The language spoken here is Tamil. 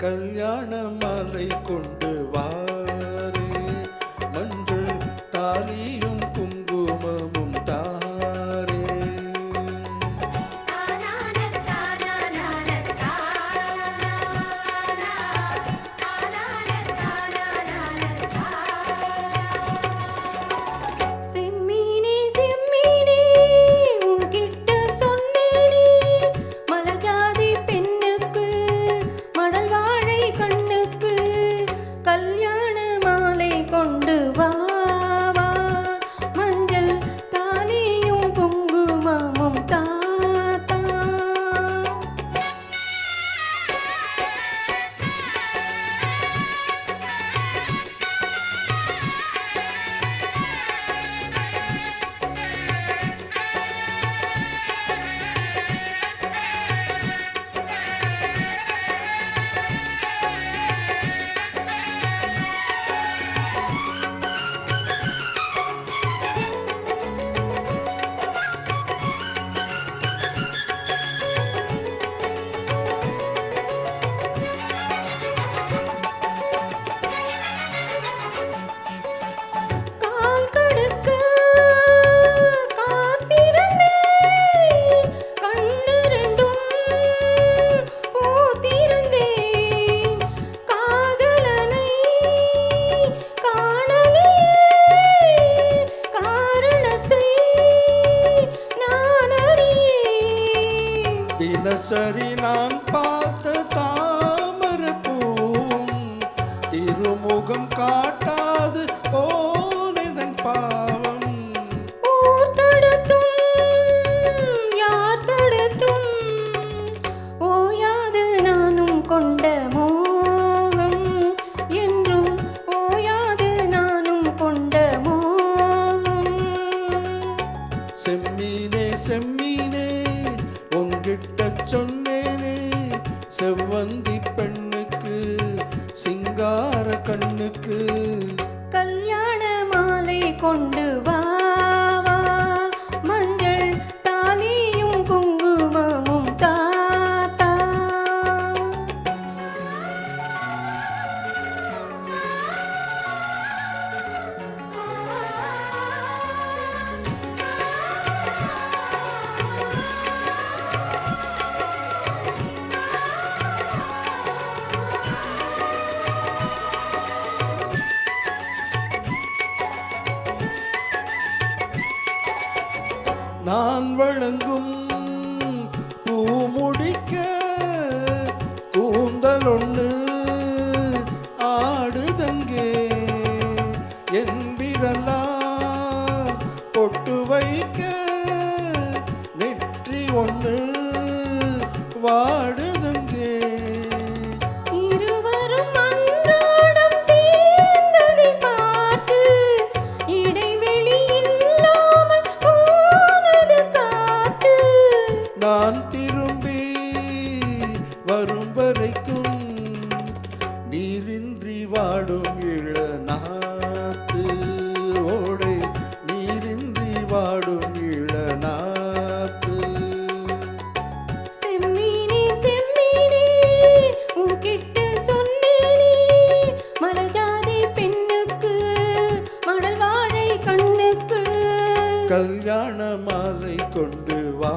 கல்யாண மாலை கொண்டு வாரே, மஞ்சள் தாலியும் குங்குமமும் தாரே. தினசரி நான் பார்த்த தாமரை பூவும் திருமுகம் காட்டாது போனதன் பாவம். ஊர் தடுத்தும் யார் தடுத்தும் ஓயாது நானும் கொண்ட மோகம், என்றும் ஓயாது நானும் கொண்ட மோகம். செம்மீனே செம்மீனே உங்கிட்ட சொன்னேனே, செவ்வந்தி பெண்ணுக்கு சிங்கார கண்ணுக்கு கல்யாண மாலை கொண்டு வா வா, மஞ்சள் தாலியும் குங்குமமும் தாத்தா. நான் வழங்கும் பூமுடிக்க கூந்தல் ஒண்ணு ஆடுதங்கே, என் விரலால் பொட்டு வைக்க நெற்றி ஒண்ணு வாடுதங்கே. இருவரும் அன்றாடம் சேர்ந்ததை பார்த்து இடைவெளி இல்லாமல் போனது காத்து. நான் திரும்பி வரும் வரைக்கும் நீரின்றி வாடும் இளநாத்து, ஓடை நீரின்றி வாடும் இளநாத்து. செம்மீனே செம்மீனே உன்கிட்ட சொன்னேனே, மலஜாதி பெண்ணுக்கு மடல் வாழை கண்ணுக்கு. கல்யாண மாலை கொண்டு வா